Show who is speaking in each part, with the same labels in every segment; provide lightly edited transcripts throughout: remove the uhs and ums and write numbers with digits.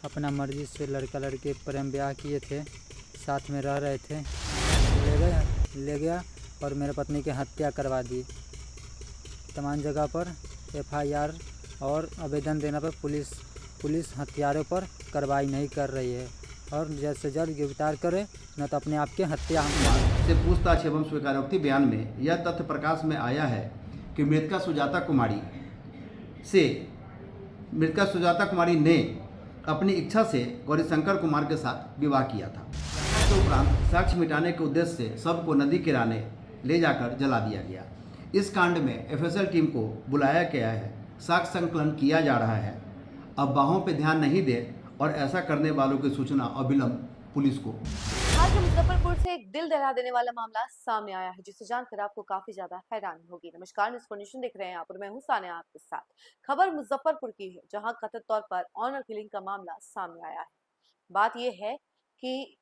Speaker 1: अपना मर्जी से लड़का लड़के प्रेम ब्याह किए थे, साथ में रह रहे थे, ले गया और मेरे पत्नी की हत्या करवा दी। तमाम जगह पर FIR और आवेदन देने पर पुलिस हत्यारों पर कार्रवाई नहीं कर रही है और जल्द से जल्द गिरफ्तार करे, न तो अपने आप की हत्या
Speaker 2: से पूछताछ एवं स्वीकारोक्ति बयान में यह तथ्य प्रकाश में आया है कि मृतका सुजाता कुमारी ने अपनी इच्छा से गौरीशंकर कुमार के साथ विवाह किया था। इसके उपरांत साक्ष्य मिटाने के उद्देश्य से शव को नदी किनारे ले जाकर जला दिया गया। इस कांड में FSL टीम को बुलाया गया है, साक्ष्य संकलन किया जा रहा है। अफवाहों पर ध्यान नहीं दे और ऐसा करने वालों की सूचना अविलंब पुलिस को।
Speaker 3: आज मुजफ्फरपुर से एक दिल दहला देने वाला मामला सामने आया है, जिसे जानकर आपको काफी ज्यादा हैरानी होगी। नमस्कार, न्यूज़ फॉर्नेशन देख रहे हैं आप और मैं हूं सानिया आपके साथ। खबर मुजफ्फरपुर की है, जहां कथित तौर पर ऑनर किलिंग का मामला सामने आया है। बात यह है कि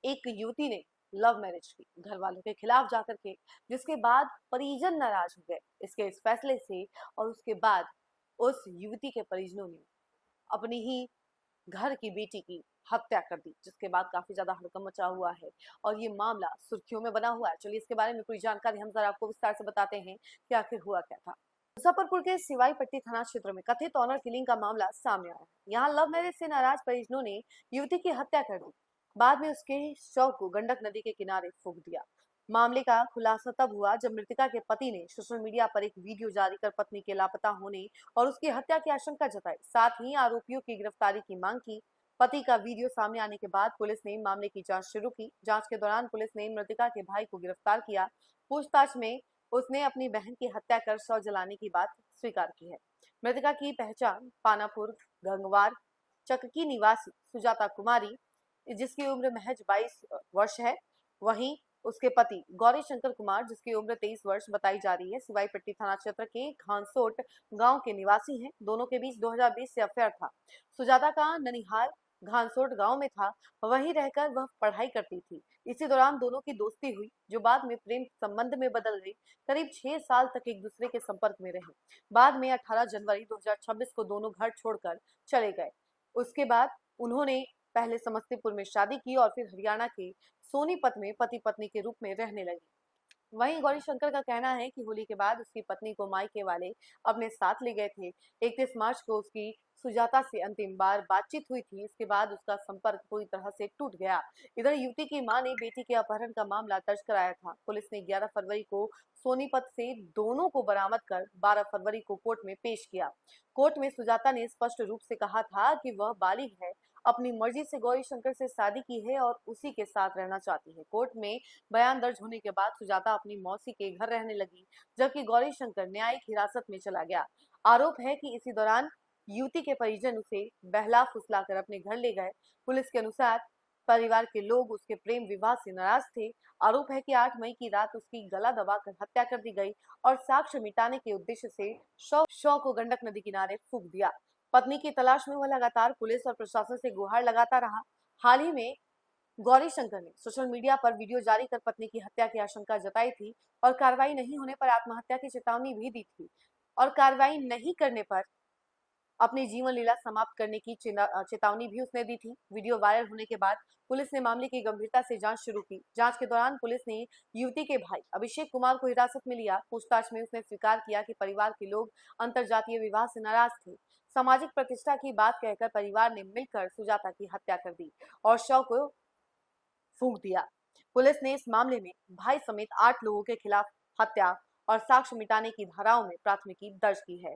Speaker 3: एक युवती ने लव मैरिज की घर वालों के खिलाफ जाकर के, जिसके बाद परिजन नाराज हो गए इस फैसले से, और उसके बाद उस युवती के परिजनों ने अपनी ही घर की बेटी की हत्या कर दी, जिसके बाद काफी ज्यादा हड़कंप मचा हुआ है और ये मामला सुर्खियों में बना हुआ है। चलिए इसके बारे में पूरी जानकारी हम जरा आपको विस्तार से बताते हैं कि आखिर हुआ क्या था। मुजफ्फरपुर के सिवाई पट्टी थाना क्षेत्र में कथित ऑनर किलिंग का मामला सामने आया है। यहाँ लव मैरिज से नाराज परिजनों ने युवती की हत्या कर दी, बाद में उसके शव को गंडक नदी के किनारे फूंक दिया। मामले का खुलासा तब हुआ जब मृतका के पति ने सोशल मीडिया पर एक वीडियो जारी कर पत्नी के लापता होने और उसकी हत्या की आशंका जताई, साथ ही आरोपियों की गिरफ्तारी की मांग की। पति का वीडियो सामने आने के बाद पुलिस ने मामले की जांच शुरू की। जांच के दौरान पुलिस ने मृतका के भाई को गिरफ्तार किया। पूछताछ में उसने अपनी बहन की हत्या कर शव जलाने की बात स्वीकार की है। मृतका की पहचान पानापुर गंगवार चक्की निवासी सुजाता कुमारी, जिसकी उम्र महज 22 वर्ष है, वहीं उसके पति गौरी शंकर कुमार, जिसकी उम्र 23 वर्ष बताई जा रही है, सिवाई पट्टी थाना क्षेत्र के घानसोट गांव के निवासी हैं। दोनों के बीच 2020 से अफेयर था। सुजाता का ननिहाल घानसोट गांव में था, वहीं रहकर वह पढ़ाई करती थी। इसी दौरान दोनों की दोस्ती हुई, जो बाद में प्रेम संबंध में बदल गई। करीब 6 साल तक एक दूसरे के संपर्क में रहे। बाद में 18 जनवरी 2026 को दोनों घर छोड़कर चले गए। उसके बाद उन्होंने पहले समस्तीपुर में शादी की और फिर हरियाणा के सोनीपत में पति पत्नी के रूप में रहने लगी। वहीं गौरी शंकर का कहना है कि होली के बाद उसकी पत्नी को मायके वाले अपने साथ ले गए थे। 31 मार्च को उसकी सुजाता से अंतिम बार बातचीत हुई थी। इसके बाद उसका संपर्क पूरी तरह से टूट गया। इधर युवती की मां ने बेटी के अपहरण का मामला दर्ज कराया था। पुलिस ने 11 फरवरी को सोनीपत से दोनों को बरामद कर 12 फरवरी को कोर्ट में पेश किया। कोर्ट में सुजाता ने स्पष्ट रूप से कहा था कि वह बालिग है, अपनी मर्जी से गौरी शंकर से शादी की है और उसी के साथ रहना चाहती है। कोर्ट में बयान दर्ज होने के बाद सुजाता अपनी मौसी के घर रहने लगी, जबकि गौरी शंकर न्यायिक हिरासत में चला गया। आरोप है कि इसी दौरान युवती के परिजन उसे बहला फुसलाकर अपने घर ले गए। पुलिस के अनुसार परिवार के लोग उसके प्रेम विवाह से नाराज थे। आरोप है कि 8 मई की रात उसकी गला दबाकर हत्या कर दी गई और साक्ष्य मिटाने के उद्देश्य से शव को गंडक नदी किनारे फूंक दिया। पत्नी की तलाश में वह लगातार पुलिस और प्रशासन से गुहार लगाता रहा। हाल ही में गौरी शंकर ने सोशल मीडिया पर वीडियो जारी कर पत्नी की हत्या की आशंका जताई थी और कार्रवाई नहीं होने पर आत्महत्या की चेतावनी भी दी थी और कार्रवाई नहीं करने पर अपनी जीवन लीला समाप्त करने की चेतावनी भी उसने दी थी। वीडियो वायरल होने के बाद पुलिस ने मामले की गंभीरता से जांच शुरू की। जांच के दौरान पुलिस ने युवती के भाई अभिषेक कुमार को हिरासत में लिया। पूछताछ में उसने स्वीकार किया कि परिवार के लोग अंतरजातीय विवाह से नाराज थे। सामाजिक प्रतिष्ठा की बात कहकर परिवार ने मिलकर सुजाता की हत्या कर दी और शव को फूंक दिया। पुलिस ने इस मामले में भाई समेत 8 लोगों के खिलाफ हत्या और साक्ष्य मिटाने की धाराओं में प्राथमिकी दर्ज की है।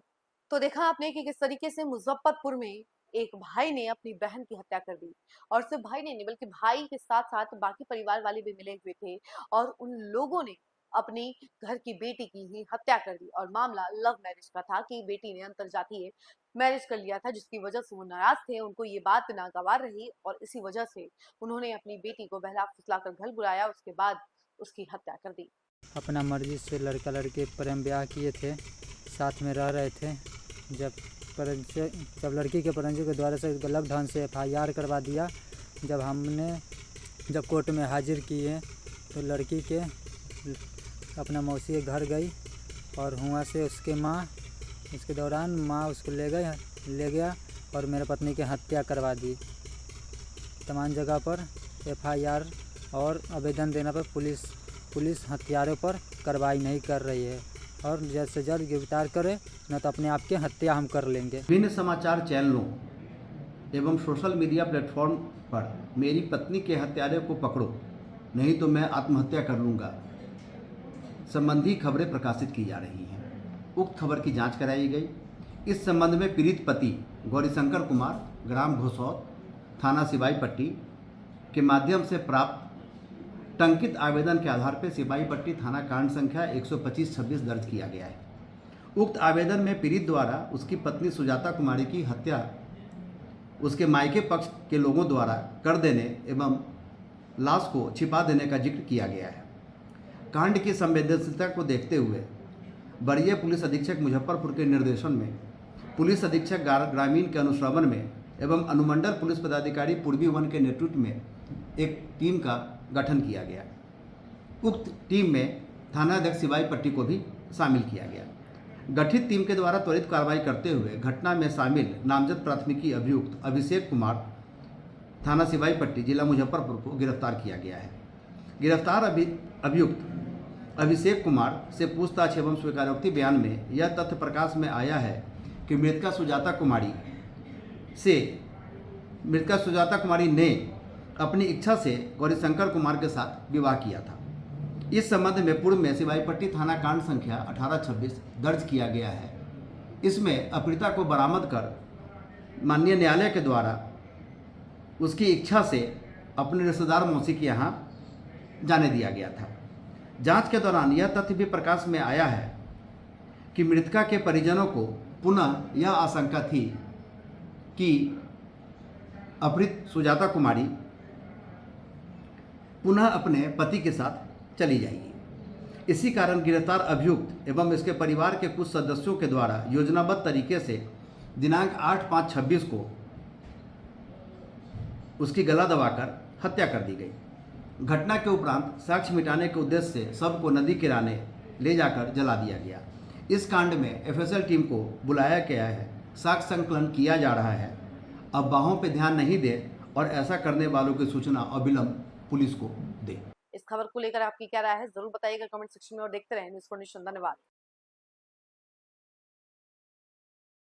Speaker 3: तो देखा आपने कि किस तरीके से मुजफ्फरपुर में एक भाई ने अपनी बहन की हत्या कर दी, और सिर्फ भाई ने नहीं बल्कि भाई के साथ साथ बाकी परिवार वाले भी मिले हुए थे और उन लोगों ने अपनी घर की बेटी की ही हत्या कर दी। और मामला लव मैरिज का था कि बेटी ने अंतरजातीय मैरिज कर लिया था, जिसकी वजह से वो नाराज थे। उनको ये बात नागवार रही और इसी वजह से उन्होंने अपनी बेटी को बहला फुसलाकर घर बुलाया, उसके बाद उसकी हत्या कर दी।
Speaker 1: अपना मर्जी से लड़का लड़के प्रेम ब्याह किए थे, साथ में रह रहे थे। जब लड़की के परिजनों के द्वारा से गलत ढंग से FIR करवा दिया। जब कोर्ट में हाजिर किए तो लड़की के अपना मौसी के घर गई और हुआ से उसके दौरान माँ उसको ले गया और मेरे पत्नी की हत्या करवा दी। तमाम जगह पर FIR और आवेदन देने पर पुलिस हत्यारों पर कार्रवाई नहीं कर रही है और जल्द से जल्द गिरफ्तार करे, न तो अपने आप की हत्या हम कर लेंगे।
Speaker 2: विभिन्न समाचार चैनलों एवं सोशल मीडिया प्लेटफॉर्म पर मेरी पत्नी के हत्यारे को पकड़ो, नहीं तो मैं आत्महत्या कर लूँगा संबंधी खबरें प्रकाशित की जा रही हैं। उक्त खबर की जांच कराई गई। इस संबंध में पीड़ित पति गौरीशंकर कुमार, ग्राम घोसौत, थाना सिपाही पट्टी के माध्यम से प्राप्त टंकित आवेदन के आधार पर सिपाही पट्टी थाना कांड संख्या 125-26 दर्ज किया गया है। उक्त आवेदन में पीड़ित द्वारा उसकी पत्नी सुजाता कुमारी की हत्या उसके मायके पक्ष के लोगों द्वारा कर देने एवं लाश को छिपा देने का जिक्र किया गया है। कांड की संवेदनशीलता को देखते हुए वरीय पुलिस अधीक्षक मुजफ्फरपुर के निर्देशन में पुलिस अधीक्षक ग्रामीण के अनुश्रवण में एवं अनुमंडल पुलिस पदाधिकारी पूर्वी वन के नेतृत्व में एक टीम का गठन किया गया। उक्त टीम में थानाध्यक्ष सिपाही पट्टी को भी शामिल किया गया। गठित टीम के द्वारा त्वरित कार्रवाई करते हुए घटना में शामिल नामजद प्राथमिकी अभियुक्त अभिषेक कुमार, थाना सिपाही पट्टी, जिला मुजफ्फरपुर को गिरफ्तार किया गया है। गिरफ्तार अभियुक्त अभिषेक कुमार से पूछताछ एवं स्वीकारोक्ति बयान में यह तथ्य प्रकाश में आया है कि मृतका सुजाता कुमारी ने अपनी इच्छा से गौरीशंकर कुमार के साथ विवाह किया था। इस संबंध में पूर्व में सिपाही पट्टी थाना कांड संख्या 1826 दर्ज किया गया है। इसमें अपीड़िता को बरामद कर माननीय न्यायालय के द्वारा उसकी इच्छा से अपने रिश्तेदार मौसी के यहाँ जाने दिया गया था। जांच के दौरान यह तथ्य भी प्रकाश में आया है कि मृतका के परिजनों को पुनः यह आशंका थी कि अपहृत सुजाता कुमारी पुनः अपने पति के साथ चली जाएगी। इसी कारण गिरफ्तार अभियुक्त एवं इसके परिवार के कुछ सदस्यों के द्वारा योजनाबद्ध तरीके से दिनांक 8/5/26 को उसकी गला दबाकर हत्या कर दी गई। घटना के उपरांत साक्ष्य मिटाने के उद्देश्य से शव को नदी किनारे ले जाकर जला दिया गया। इस कांड में FSL टीम को बुलाया गया है, साक्ष्य संकलन किया जा रहा है। अफवाहों पर ध्यान नहीं दे और ऐसा करने वालों की सूचना अविलंब पुलिस को दे।
Speaker 3: इस खबर को लेकर आपकी क्या राय है, जरूर बताइएगा कमेंट सेक्शन में और देखते रहें न्यूज़ फॉर नेशन। धन्यवाद।